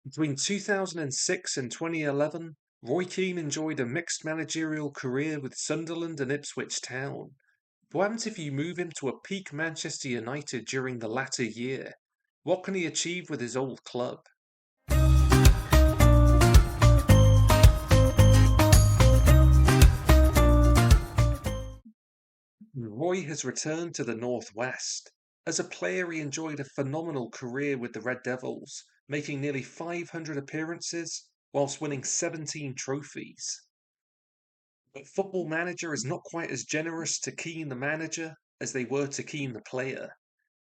Between 2006 and 2011, Roy Keane enjoyed a mixed managerial career with Sunderland and Ipswich Town. But what happens if you move him to a peak Manchester United during the latter year? What can he achieve with his old club? Roy has returned to the Northwest. As a player, he enjoyed a phenomenal career with the Red Devils, making nearly 500 appearances whilst winning 17 trophies. But Football Manager is not quite as generous to Keane the manager as they were to Keane the player.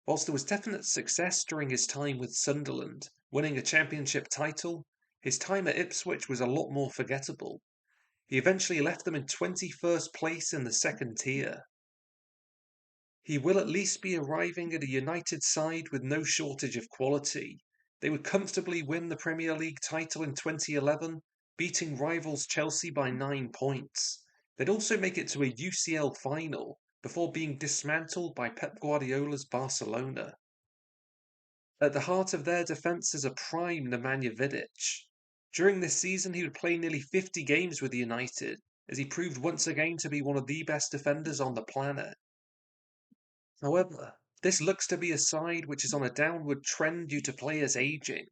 Whilst there was definite success during his time with Sunderland, winning a championship title, his time at Ipswich was a lot more forgettable. He eventually left them in 21st place in the second tier. He will at least be arriving at a United side with no shortage of quality. They would comfortably win the Premier League title in 2011, beating rivals Chelsea by 9 points. They'd also make it to a UCL final before being dismantled by Pep Guardiola's Barcelona. At the heart of their defence is a prime Nemanja Vidic. During this season, he would play nearly 50 games with United, as he proved once again to be one of the best defenders on the planet. However, this looks to be a side which is on a downward trend due to players aging.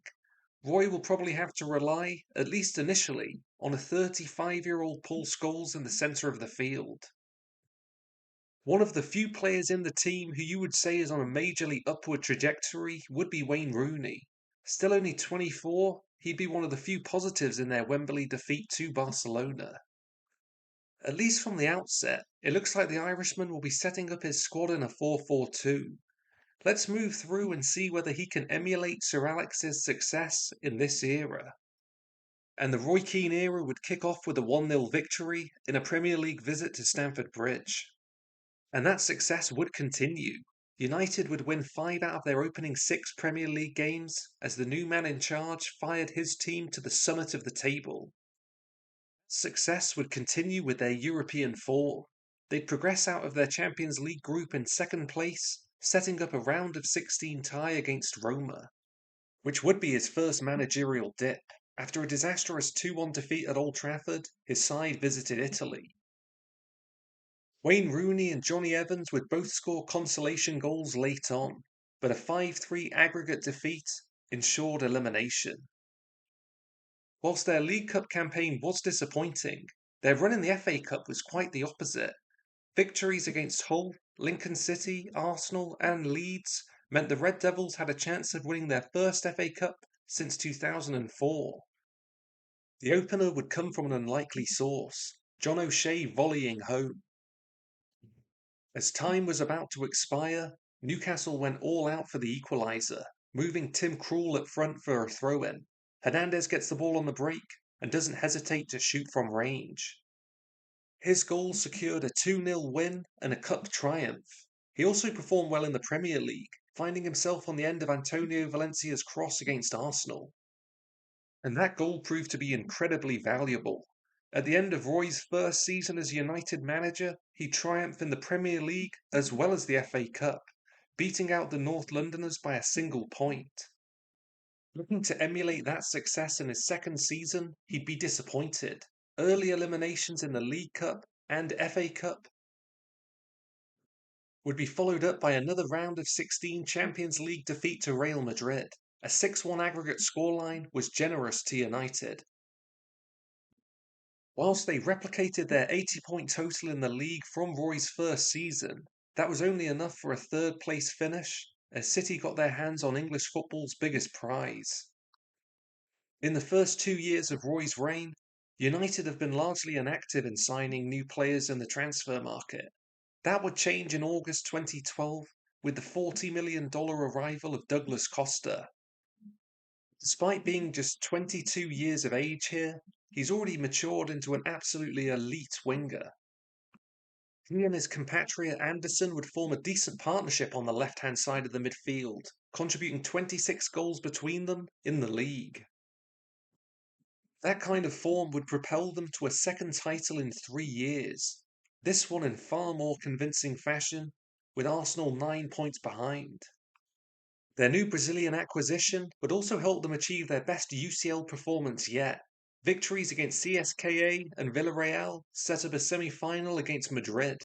Roy will probably have to rely, at least initially, on a 35-year-old Paul Scholes in the centre of the field. One of the few players in the team who you would say is on a majorly upward trajectory would be Wayne Rooney. Still only 24, he'd be one of the few positives in their Wembley defeat to Barcelona. At least from the outset, it looks like the Irishman will be setting up his squad in a 4-4-2. Let's move through and see whether he can emulate Sir Alex's success in this era. And the Roy Keane era would kick off with a 1-0 victory in a Premier League visit to Stamford Bridge. And that success would continue. United would win 5 out of their opening 6 Premier League games as the new man in charge fired his team to the summit of the table. Success would continue with their European form. They'd progress out of their Champions League group in second place, setting up a round of 16 tie against Roma, which would be his first managerial dip. After a disastrous 2-1 defeat at Old Trafford, his side visited Italy. Wayne Rooney and Johnny Evans would both score consolation goals late on, but a 5-3 aggregate defeat ensured elimination. Whilst their League Cup campaign was disappointing, their run in the FA Cup was quite the opposite. Victories against Hull, Lincoln City, Arsenal, and Leeds meant the Red Devils had a chance of winning their first FA Cup since 2004. The opener would come from an unlikely source, John O'Shea volleying home. As time was about to expire, Newcastle went all out for the equaliser, moving Tim Krul up front for a throw-in. Hernandez gets the ball on the break and doesn't hesitate to shoot from range. His goal secured a 2-0 win and a cup triumph. He also performed well in the Premier League, finding himself on the end of Antonio Valencia's cross against Arsenal. And that goal proved to be incredibly valuable. At the end of Roy's first season as United manager, he triumphed in the Premier League as well as the FA Cup, beating out the North Londoners by a single point. Looking to emulate that success in his second season, he'd be disappointed. Early eliminations in the League Cup and FA Cup would be followed up by another round of 16 Champions League defeat to Real Madrid. A 6-1 aggregate scoreline was generous to United. Whilst they replicated their 80-point total in the league from Roy's first season, that was only enough for a third place finish, as City got their hands on English football's biggest prize. In the first 2 years of Roy's reign, United have been largely inactive in signing new players in the transfer market. That would change in August 2012 with the $40 million arrival of Douglas Costa. Despite being just 22 years of age here, he's already matured into an absolutely elite winger. He and his compatriot Anderson would form a decent partnership on the left-hand side of the midfield, contributing 26 goals between them in the league. That kind of form would propel them to a second title in 3 years, this one in far more convincing fashion, with Arsenal 9 points behind. Their new Brazilian acquisition would also help them achieve their best UCL performance yet. Victories against CSKA and Villarreal set up a semi-final against Madrid.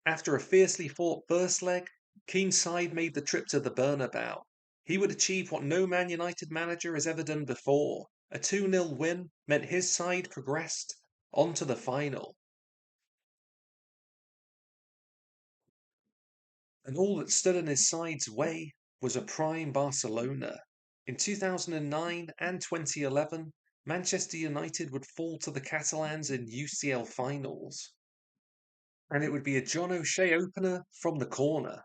After a fiercely fought first leg, Keane's side made the trip to the Bernabeu. He would achieve what no Man United manager has ever done before. A 2-0 win meant his side progressed on to the final. And all that stood in his side's way was a prime Barcelona. In 2009 and 2011, Manchester United would fall to the Catalans in UCL finals. And it would be a John O'Shea opener from the corner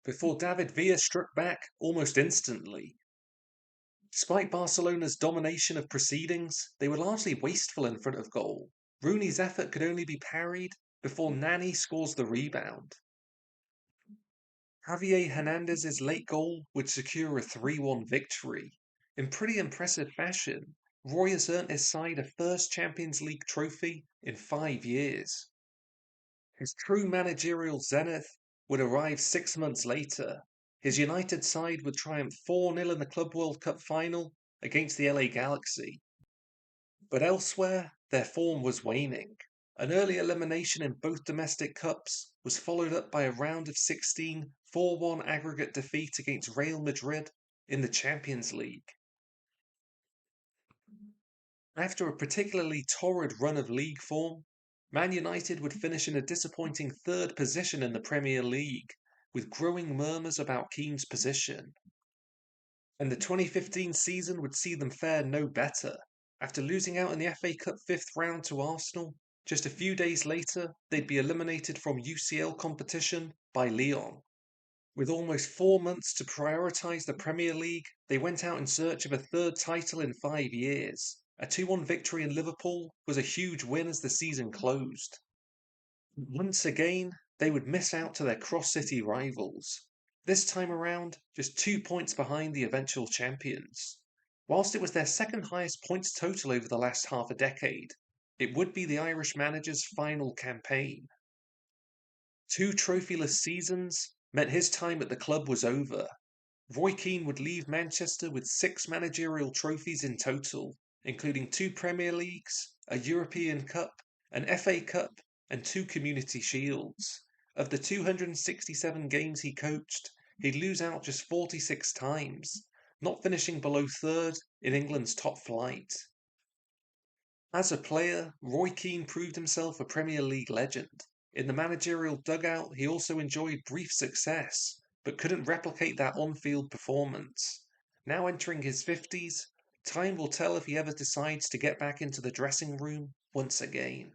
before David Villa struck back almost instantly. Despite Barcelona's domination of proceedings, they were largely wasteful in front of goal. Rooney's effort could only be parried before Nani scores the rebound. Javier Hernandez's late goal would secure a 3-1 victory. In pretty impressive fashion, Roy has earned his side a first Champions League trophy in 5 years. His true managerial zenith would arrive 6 months later. His United side would triumph 4-0 in the Club World Cup final against the LA Galaxy. But elsewhere, their form was waning. An early elimination in both domestic cups was followed up by a round of 16 4-1 aggregate defeat against Real Madrid in the Champions League. After a particularly torrid run of league form, Man United would finish in a disappointing third position in the Premier League, with growing murmurs about Keane's position. And the 2015 season would see them fare no better. After losing out in the FA Cup fifth round to Arsenal, just a few days later they'd be eliminated from UCL competition by Lyon. With almost 4 months to prioritise the Premier League, they went out in search of a third title in 5 years. A 2-1 victory in Liverpool was a huge win as the season closed. Once again, they would miss out to their cross-city rivals. This time around, just 2 points behind the eventual champions. Whilst it was their second highest points total over the last half a decade, it would be the Irish manager's final campaign. 2 trophyless seasons meant his time at the club was over. Roy Keane would leave Manchester with 6 managerial trophies in total, including 2 Premier Leagues, a European Cup, an FA Cup, and 2 Community Shields. Of the 267 games he coached, he'd lose out just 46 times, not finishing below third in England's top flight. As a player, Roy Keane proved himself a Premier League legend. In the managerial dugout, he also enjoyed brief success, but couldn't replicate that on-field performance. Now entering his 50s, time will tell if he ever decides to get back into the dressing room once again.